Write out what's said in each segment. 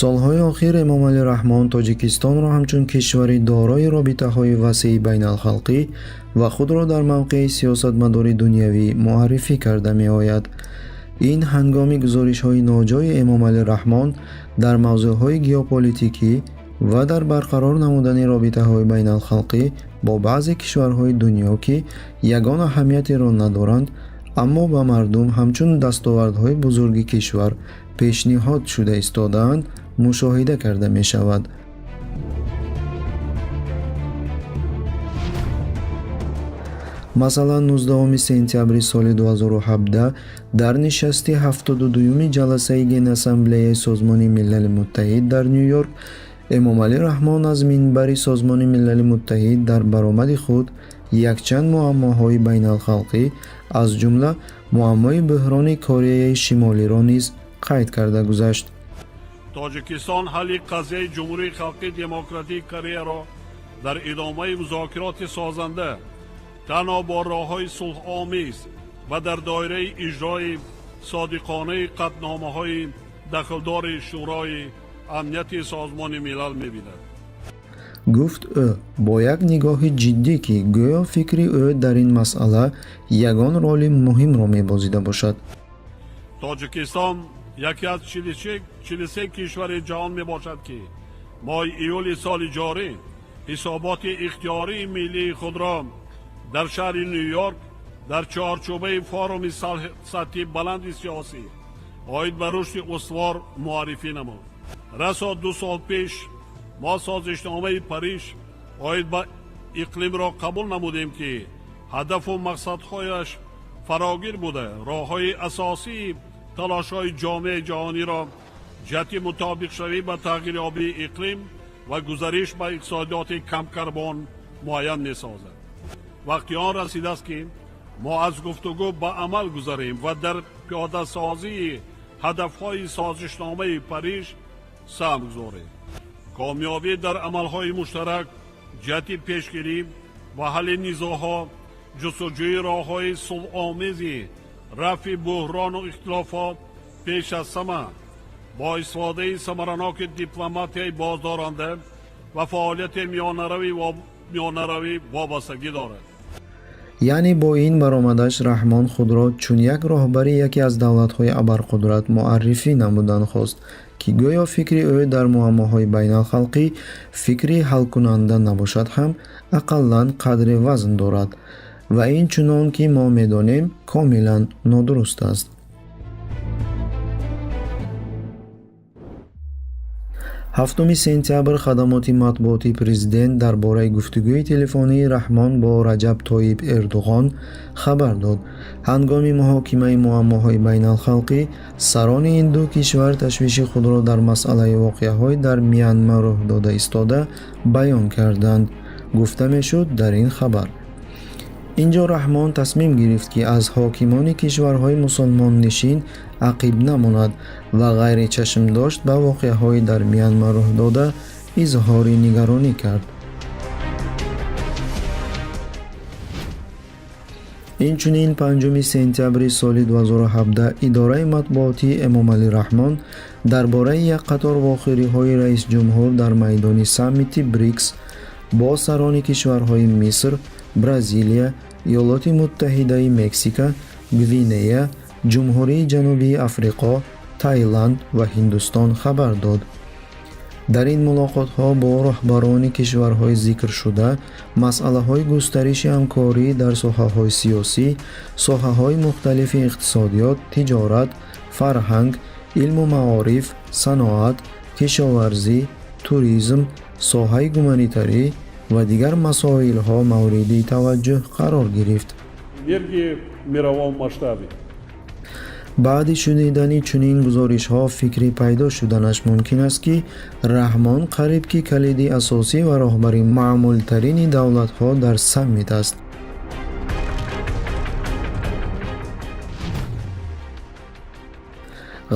солҳои охир эмомалӣ раҳмон тоҷикистонро ҳамчун кишвари дорои робитаҳои васеъи байналхалқӣ ва худро дар мавқеи сиёсатмадори дунявӣ муаррифӣ карда меояд. ин ҳангоми гузоришҳои ноҷои эмомалӣ раҳмон дар мавзӯъҳои геополитикӣ ва дар барқарор намудани робитаҳои байналхалқӣ бо баъзе кишварҳои дунё ки ягон аҳамиятеро надоранд, аммо ба мардум ҳамчун дастовардҳои бузурги кишвар пешниҳод шуда истодаанд, мушоҳида карда мешавад. масалан 19 сентябри соли 2017 дар нишасти 72-юми ҷаласаи Генассамблеяи Созмони Милали Муттаҳид дар Ню-Йорк, эмомалӣ раҳмон аз минбари Созмони Милали Муттаҳид дар баромади худ якчанд муаммоҳои байналхалқӣ, аз ҷумла муаммои бӯҳрони Кореяи Шимолиро низ қайд карда гузашт. тоҷикистон ҳалли қазияи ҷумҳурии халқи демократии Кореяро дар идомаи музокироти созанда танҳо бо роҳҳои сулҳомез ва дар доираи иҷрои содиқонаи қатномаҳои дахлдори шӯрои амнияти Созмони Милал мебинад. гуфт ӯ бо як нигоҳи ҷиддӣ ки гӯё фикри ӯ дар ин масъала ягон роли муҳимро мебозида бошад. тоҷикистон яке аз 43 кишвари ҷаҳон мебошад ки моҳи июли соли ҷорӣ ҳисоботи ихтиёрии миллии худро дар шаҳри Ню-Йорк дар чаҳорчӯбаи форуми сатҳи баланди сиёсӣ оид ба рушди устувор муаррифӣ намуд. расо 2 сол пеш мо созишномаи Париж оид ба иқлимро қабул намудем ки ҳадафу мақсадҳояш фарогир буда роҳҳои асосии талошҳои ҷомеаи ҷаҳониро ҷиҳати мутобиқшавӣ ба тағйирёбии иқлим ва гузариш ба иқтисодиёти камкарбон муайян месозад. вақти он расидааст ки мо аз гуфтугӯ ба амал гузарем ва дар пиёдасозии ҳадафҳои созишномаи Париж саҳм гузорем. комёбӣ дар амалҳои муштарак ҷиҳати пешгирӣ ва ҳалли низоъҳо, ҷустуҷӯи роҳҳои сулҳомези рафъи буҳрону ихтилофот пеш аз ҳама бо истифодаи самараноки дипломатияи боздоранда ва фаъолияти миёнаравӣ вобастагӣ дорад. яъне бо ин баромадаш раҳмон худро чун як роҳбари яке аз давлатҳои абарқудрат муаррифӣ намудан хост ки гӯё фикри ӯ дар муаммоҳои байналхалқӣ фикри ҳалкунанда набошад ҳам ақаллан қадри вазн дорад ва ин чунон ки мо медонем комилан нодуруст аст. ҳафтуми сентябр хадамоти матбуоти президент дар бораи гуфтугӯи телефонии раҳмон бо Раҷаб Тоиб Эрдуғон хабар дод. ҳангоми муҳокимаи муаммоҳои байналхалқӣ, сарони ин ду кишвар ташвиши худро дар масъалаи воқеаҳои дар Мянма рӯҳ дода истода баён карданд, гуфта мешуд дар ин хабар. инҷо раҳмон тасмим гирифт ки аз ҳокимони кишварҳои мусулмоннишин ақиб намонад ва ғайри чашмдошт ба воқеаҳои дар Мянма рӯҳ дода изҳори нигаронӣ кард. инчунин 5 сентябри соли 2017 идораи матбуоти эмомалӣ раҳмон дар бораи як қатор вохӯриҳои раисҷумҳур дар майдони саммити БРИКС бо сарони кишварҳои Миср, Бразилия, Иёлоти Муттаҳидаи Мексика, Гвинея, Ҷумҳурии Ҷанубии Африқо, Таиланд ва Ҳиндустон хабар дод. дар ин мулоқотҳо бо роҳбарони кишварҳои зикршуда масъалаҳои густариши ҳамкорӣ дар соҳаҳои сиёсӣ, соҳаҳои мухталифи иқтисодиёт, тиҷорат, фарҳанг, илму маориф, саноат, кишоварзӣ, туризм, соҳаи гуманитарӣ ва дигар масоилҳо мавриди таваҷҷӯҳ қарор гирифт. баъди шунидани чунин гузоришҳо фикри пайдо шуданаш мумкин аст ки раҳмон қариб ки калиди асосӣ ва роҳбари маъмултарини давлатҳо дар саммит аст.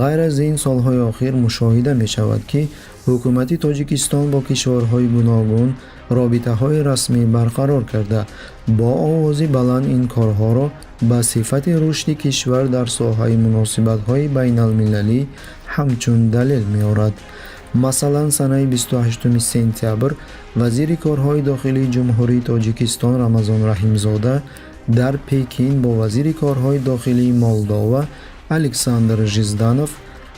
ғайр аз ин солҳои охир мушоҳида мешавад ки ҳукумати тоҷикистон бо кишварҳои гуногун робитаҳои расмӣ барқарор карда бо овози баланд ин корҳоро ба сифати рушди кишвар дар соҳаи муносибатҳои байналмилалӣ ҳамчун далел меорад. масалан санаи 28 сентябр вазири корҳои дохилии ҷумҳурии тоҷикистон Рамазон Раҳимзода дар Пекин бо вазири корҳои дохилии Молдова Александр Жизданов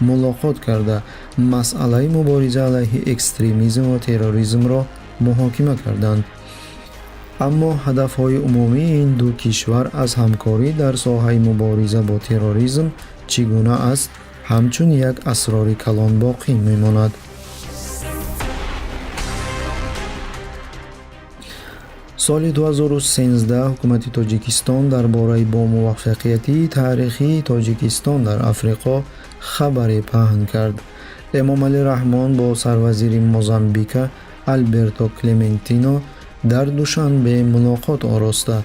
мулоқот карда масъалаи мубориза алайҳи экстремизм ва терроризмро муҳокима карданд. аммо ҳадафҳои умумии ин ду кишвар аз ҳамкорӣ дар соҳаи мубориза бо терроризм чӣ гуна аст, ҳамчун як асрори калон боқӣ мемонад. соли 2013 ҳукумати тоҷикистон дар бораи бо муваффақиятии таърихии Тоҷикистон дар Африқо хабаре паҳн кард. Эмомалӣ Раҳмон бо сарвазири Мозамбика Альберто Клементино дар Душанбе мулоқот ороста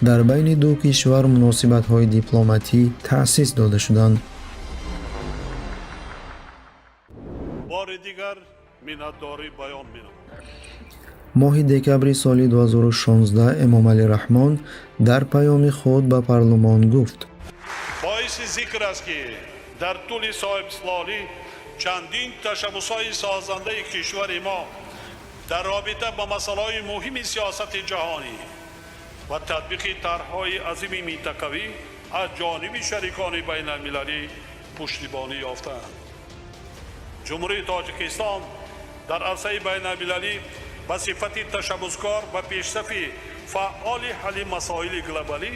дар байни ду кишвар муносибатҳои дипломатӣ таъсис дода шуданд. бори дигар миннатдорӣ баён менамоям. моҳи декабри соли 2016 Эмомалӣ Раҳмон дар паёми худ ба парлумон гуфт: боиси зикр аст ки дар тӯли соҳибисолӣ чандин ташаббусҳои созандаи кишвари мо дар робита ба масъалаҳои муҳими сиёсати ҷаҳонӣ ва татбиқи тарҳҳои азими минтақавӣ аз ҷониби шарикони байналмилалӣ пуштибонӣ ёфтаанд. ҷумҳурии Тоҷикистон дар арсаи байналмилалӣ ба сифати ташаббускор ва пешсафи фаъоли ҳалли масоили глобалӣ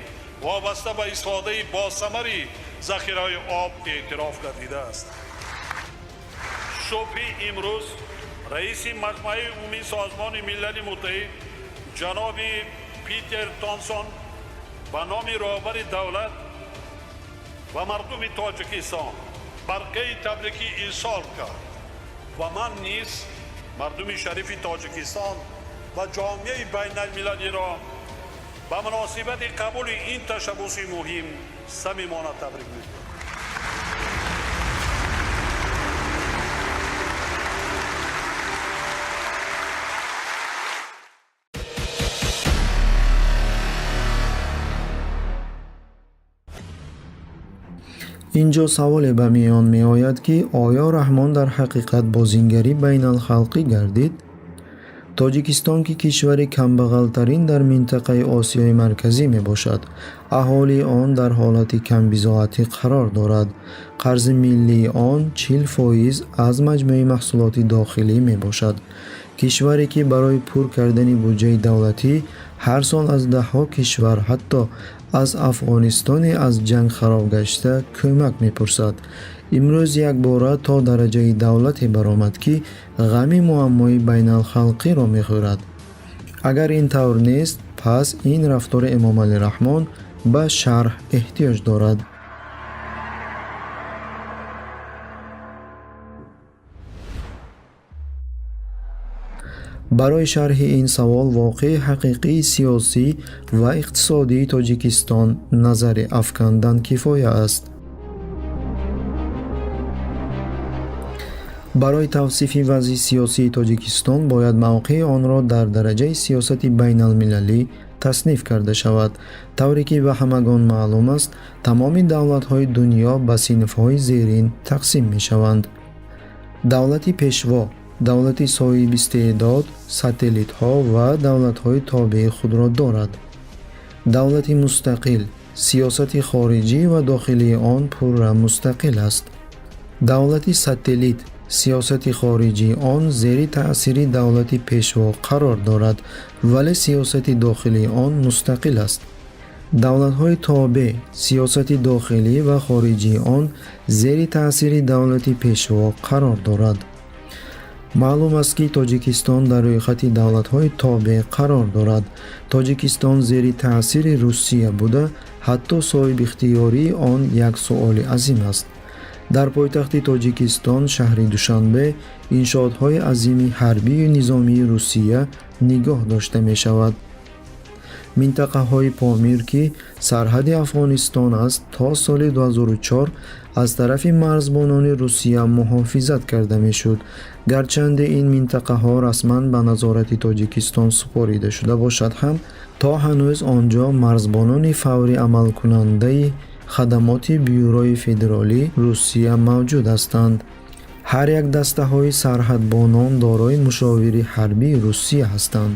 вобаста ба истифодаи босамари захираҳои об эътироф гардидааст. صبح امروز رئیس مجمع عمومی سازمان ملل متحد جناب پیتر تانسون به نام رهبر دولت و مردم تاجیکستان برقه تبریکی ارسال کرد و من نیز مردم شریف تاجیکستان و جامعه بین المللی را به مناسبت قبول این تشبوس مهم صمیمانه تبریک می‌گویم. инҷо саволе ба миён меояд ки оё Раҳмон дар ҳақиқат бозингарӣ байналхалқӣ гардид? тоҷикистон ки кишвари камбағалтарин дар минтақаи осиёи марказӣ мебошад, аҳолии он дар ҳолати камбизоатӣ қарор дорад. қарзи миллии он 40% аз маҷмӯи маҳсулоти дохилӣ мебошад. кишваре ки барои пур кардани буҷаи давлатӣ ҳар сол аз даҳҳо кишвар ҳатто аз Афғонистоне аз ҷанг хароб гашта кӯмак мепурсад. имрӯз якбора то дараҷаи давлате баромад ки ғами муаммои байналхалқиро мехӯрад. агар ин тавр нест, пас ин рафтори Эмомалӣ Раҳмон ба шарҳ эҳтиёҷ дорад. барои шарҳи ин савол воқеи ҳақиқии сиёсӣ ва иқтисодии Тоҷикистон назаре афкандан кифоя аст. барои тавсифи вазъи сиёсии Тоҷикистон бояд мавқеи онро дар дараҷаи сиёсати байналмилалӣ тасниф карда шавад, тавре ки ба ҳамагон маълум аст, тамоми давлатҳои дунё ба синфҳои зерин тақсим мешаванд: давлати пешво, давлати соҳибистеъдод, сателлитҳо ва давлатҳои тобеи худро дорад. давлати мустақил, сиёсати хориҷӣ ва дохилии он пурра мустақил аст. давлати сателлит, сиёсати хориҷии он зери таъсири давлати пешво қарор дорад, вале сиёсати дохилии он мустақил аст. давлатҳои тобеъ, сиёсати дохилӣ ва хориҷии он зери таъсири давлати пешво қарор дорад. маълум аст ки Тоҷикистон дар рӯйхати давлатҳои тобеъ қарор дорад. Тоҷикистон зери таъсири Русия буда, ҳатто соҳибихтиёрии он як суоли азим аст. дар пойтахти Тоҷикистон, шаҳри Душанбе, иншоотҳои азими ҳарбию низомии Русия нигоҳ дошта мешавад. минтақаҳои Помир ки сарҳади Афғонистон аст, то соли 2004 аз тарафи марзбонони Русия муҳофизат карда мешуд. гарчанде ин минтақаҳо расман ба назорати Тоҷикистон супорида шуда бошад ҳам, то ҳанӯз онҷо марзбонони фаври амалкунандаи хадамоти бюрои федералии Русия мавҷуд ҳастанд. ҳар як дастаҳои сарҳадбонон дорои мушовири ҳарбии Русия ҳастанд.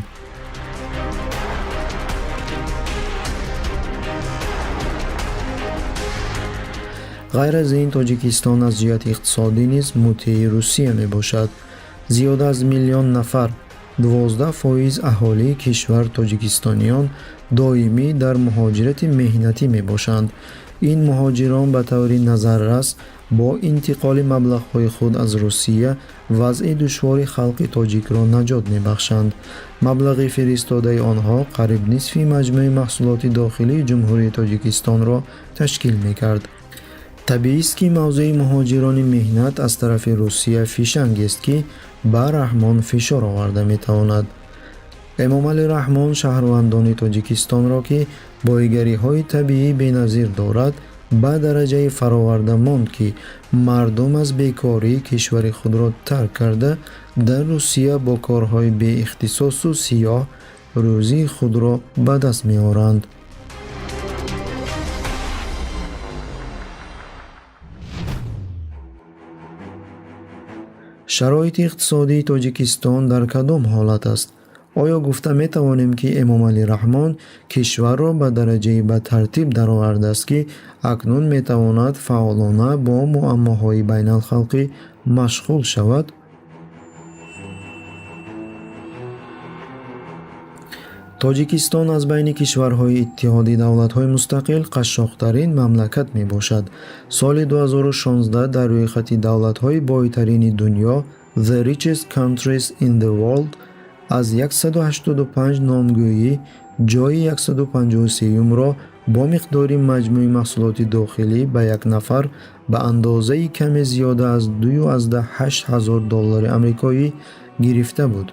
ғайр аз ин, Тоҷикистон аз ҷиҳати иқтисодӣ низ мутеи Русия мебошад. зиёда аз миллион нафар, 12% аҳолии кишвар тоҷикистониён доимӣ дар муҳоҷирати меҳнатӣ мебошанд. ин муҳоҷирон ба таври назаррас бо интиқоли маблағҳои худ аз Русия вазъи душвори халқи тоҷикро наҷот мебахшанд. маблағи фиристодаи онҳо қариб нисфи маҷмӯи маҳсулоти дохилии ҷумҳурии Тоҷикистонро ташкил мекард. табиист ки мавзӯи муҳоҷирони меҳнат аз тарафи Русия фишангест ки ба Раҳмон фишор оварда метавонад. Эмомалӣ Раҳмон шаҳрвандони Тоҷикистонро ки боигариҳои табиӣ беназир дорад, ба дараҷаи фароварда монд ки мардум аз бекорӣ кишвари худро тарк карда дар Русия бо корҳои беихтисосу сиёҳ рӯзии худро ба даст меоранд. шароити иқтисодии Тоҷикистон дар кадом ҳолат аст? оё гуфта метавонем ки Эмомалӣ Раҳмон кишварро ба дараҷаи ба тартиб даровардааст ки акнун метавонад фаъолона бо муаммоҳои байналхалқӣ машғул шавад? Тоҷикистон аз байни кишварҳои иттиҳоди давлатҳои мустақил қашшоқтарин мамлакат мебошад. соли 2016 дар рӯйхати давлатҳои бойтарини дунё The Richest Countries in the World аз 185 номгӯӣ ҷойи 153-умро бо миқдори маҷмӯи маҳсулоти дохилӣ ба як нафар ба андозаи каме зиёда аз $2,800 амрикоӣ гирифта буд.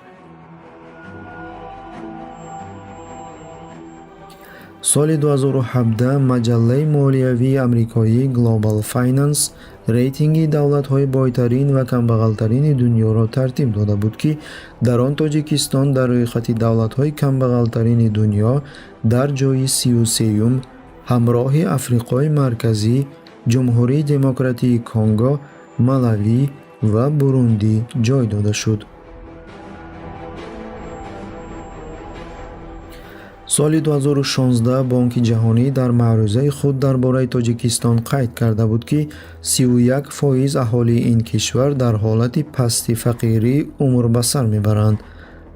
соли 2017 маҷаллаи молиявии амрикоӣ Global Finance рейтинги давлатҳои бойтарин ва камбағалтарини дунёро тартиб дода буд ки дар он Тоҷикистон дар рӯйхати давлатҳои камбағалтарини дунё дар ҷойи 33-ум ҳамроҳи Африқои Марказӣ, Ҷумҳурии Демократии Конго, Малавӣ ва Бурундӣ ҷой дода шуд. соли 2016 Бонки ҷаҳонӣ дар маърузаи худ дар бораи Тоҷикистон қайд карда буд ки 31% аҳолии ин кишвар дар ҳолати пасти фақирӣ умр ба сар мебаранд.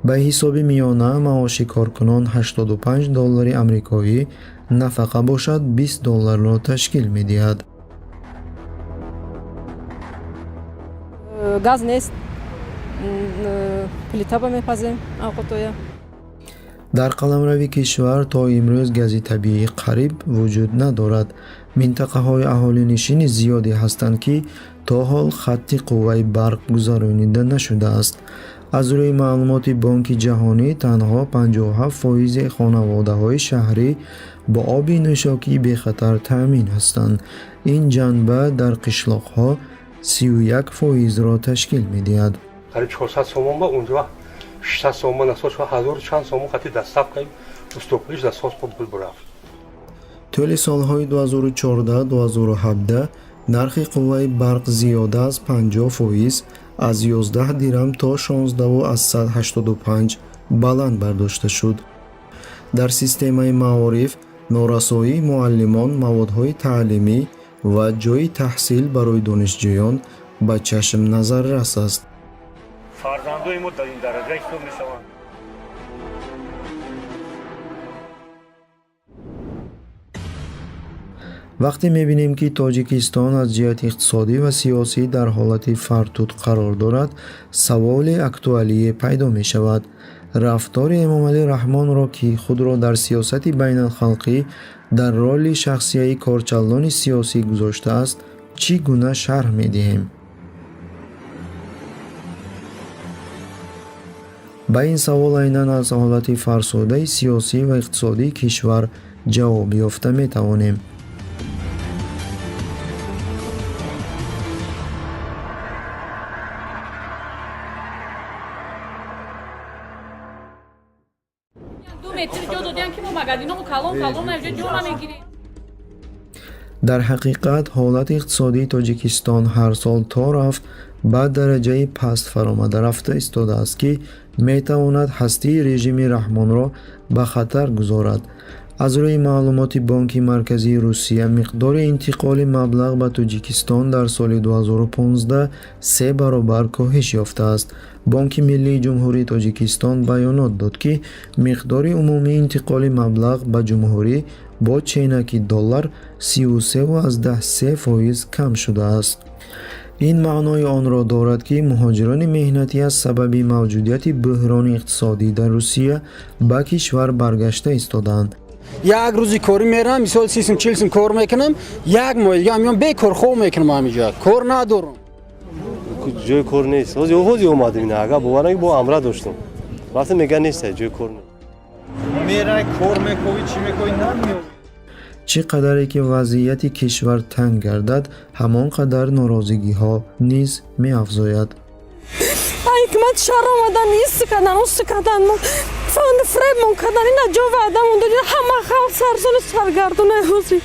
ба ҳисоби миёна маоши коркунон $85 амрикоӣ нафақа бошад $20-ро ташкил медиҳад. газ нест, плита мепазем авқотоя. дар қаламрави кишвар то имрӯз гази табиӣ қариб вуҷуд надорад. минтақаҳои аҳолинишини зиёде ҳастанд ки то ҳол хатти қувваи барқ гузаронида нашудааст. аз рӯи маълумоти Бонки ҷаҳонӣ танҳо 57% хонаводаҳои шаҳрӣ бо оби нӯшокии бехатар таъмин ҳастанд. ин ҷанба дар қишлоқҳо 31%-ро ташкил медиҳад. қариб 400 сомон ба унҷа 600 сомон асос ва 1000 чанд сомон хати дастафкаи уступлиш да сос пул бурафт. тӯли солҳои 2014-2017 нархи қувваи барқ зиёда аз 50% аз 11 дирам то 16,85 баланд бардошта шуд. дар системаи маориф, норасоии муаллимон, маводҳои таълимӣ ва ҷойи таҳсил барои донишҷӯён ба чашм назаррас аст. фарзандои мо дар ин дараҷа ҳисоб мешаванд. вақте мебинем ки Тоҷикистон аз ҷиҳати иқтисодӣ ва сиёсӣ дар ҳолати фартуд қарор дорад, саволи актуалие пайдо мешавад. рафтори Эмомалӣ Раҳмонро ки худро дар сиёсати байналхалқӣ дар роли шахсияи корчаллони сиёсӣ гузоштааст, чӣ гуна шарҳ медиҳем? ба ин савол айнан аз ҳолати фарсудаи сиёсӣ ва иқтисодии кишвар ҷавоб ёфта метавонем. дар ҳақиқат ҳолати иқтисодии тоҷикистон ҳар сол то рафт ба дараҷаи паст фаромада рафта истодааст ки метавонад ҳастии режими Раҳмонро ба хатар гузорад. аз рӯи маълумоти Бонки Марказии Русия миқдори интиқоли маблағ ба Тоҷикистон дар соли 2015 3 баробар коҳиш ёфтааст. Бонки Миллии Ҷумҳурии Тоҷикистон баёнот дод ки миқдори умумии интиқоли маблағ ба ҷумҳурӣ бо ченаки доллар 33.3% кам шудааст. ин маънои онро дорад ки муҳоҷирони меҳнатӣ аз сабаби мавҷудияти буҳрони иқтисодӣ дар Русия ба кишвар баргашта истодаанд. як рӯзи корӣ мерам, мисол 30-40 кор мекунам, як моҳ дига меём бекор хоб мекунам ҳаминҷа. Кор надорам. ҷои кор нест. ҳозир омадем ина, агар боварам ки бо амра доштам. Вақте мегӯяд нест, ҷои кор нест. Мерай кор мекунӣ, чӣ мекунӣ намеёбӣ. чӣ қадаре ки вазъияти кишвар танг гардад, ҳамон қадар норозигиҳо низ меафзояд. ҳикмат шаҳр омадан ист кардан ус кардан фонд фребмон кардан ина ҷо ваъдамон додид ҳама халқ сарсоли саргардона ҳозир.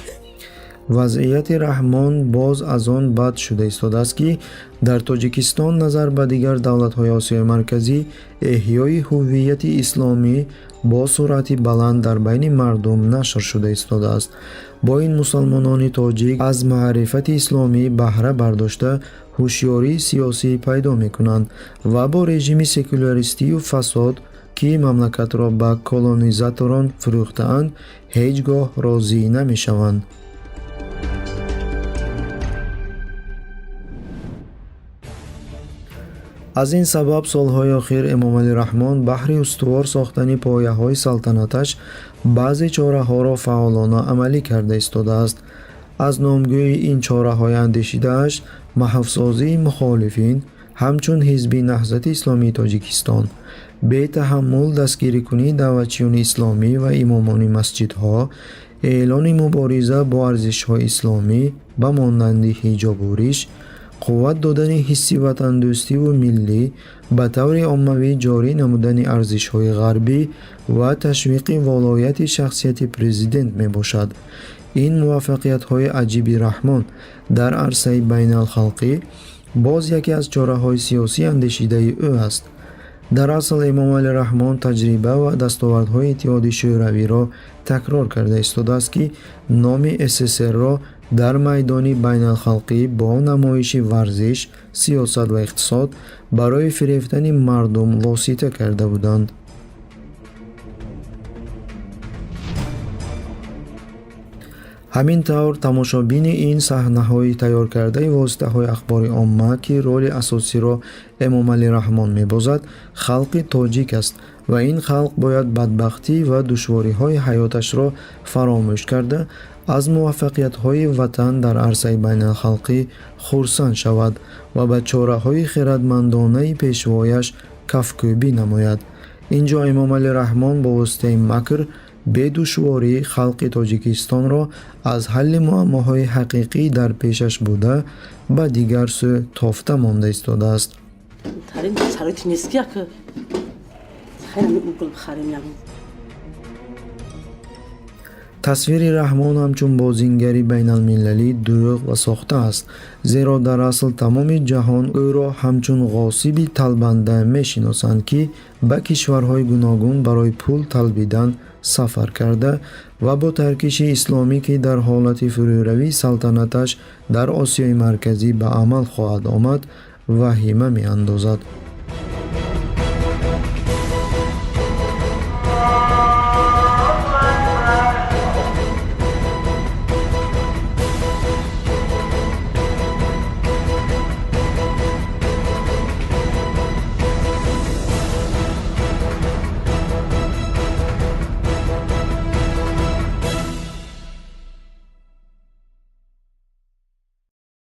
вазъияти Раҳмон боз аз он бад шуда истодааст ки дар Тоҷикистон назар ба дигар давлатҳои Осиёи Марказӣ эҳёи ҳуввияти исломӣ бо суръати баланд дар байни мардум нашр шуда истодааст. бо ин мусалмонони тоҷик аз маърифати исломӣ баҳра бардошта ҳушёрии сиёсӣ пайдо мекунанд ва бо режими секуляристию фасод ки мамлакатро ба колонизаторон фурӯхтаанд ҳеҷ гоҳ розӣ намешаванд. аз ин сабаб солҳои охир Эмомалӣ Раҳмон баҳри устувор сохтани пояҳои салтанаташ баъзе чораҳоро фаъолона амалӣ карда истодааст. аз номгӯи ин чораҳои андешидааш маҳвсозии мухолифин ҳамчун ҳизби Наҳзати Исломии Тоҷикистон, бетаҳаммул дастгирикунии даъватчиёни исломӣ ва имомони масҷидҳо, эълони мубориза бо арзишҳои исломӣ ба монанди ҳиҷобу риш, қувват додани ҳисси ватандӯстиву миллӣ, ба таври оммавӣ ҷорӣ намудани арзишҳои ғарбӣ ва ташвиқи волояти шахсияти президент мебошад. ин муваффақиятҳои аҷиби Раҳмон дар арсаи байналхалқӣ боз яке аз чораҳои сиёсии андешидаи ӯ аст. дар асл Эмомалӣ Раҳмон таҷриба ва дастовардҳои Иттиҳоди Шӯравиро такрор карда истодааст ки номи СССР-ро дар майдони байналхалқӣ бо намоиши варзиш, сиёсат ва иқтисод барои фирефтани мардум восита карда буданд. ҳамин тавр тамошобини ин саҳнаҳои тайёркардаи воситаҳои ахбори омма ки роли асосиро Эмомалӣ Раҳмон мебозад, халқи тоҷик аст ва ин халқ бояд бадбахтӣ ва душвориҳои ҳаёташро фаромӯш карда аз муваффақиятҳои ватан дар арсаи байналхалқӣ хурсанд шавад ва ба чораҳои хирадмандонаи пешвояш кафкӯбӣ намояд. инҷо Эмомалӣ Раҳмон бо воситаи макр бедушворӣ халқи Тоҷикистонро аз ҳалли муаммоҳои ҳақиқӣ дар пешаш буда ба дигар сӯ тофта монда истодааст. тасвири Раҳмон ҳамчун бозингари байналмилалӣ дурӯғ ва сохта аст, зеро дар асл тамоми ҷаҳон ӯро ҳамчун ғосиби талбанда мешиносанд ки ба кишварҳои гуногун барои пул талбидан сафар карда ва бо таркиши исломӣ ки дар ҳолати фурӯравии салтанаташ дар Осиёи Марказӣ ба амал хоҳад омад, ваҳима меандозад.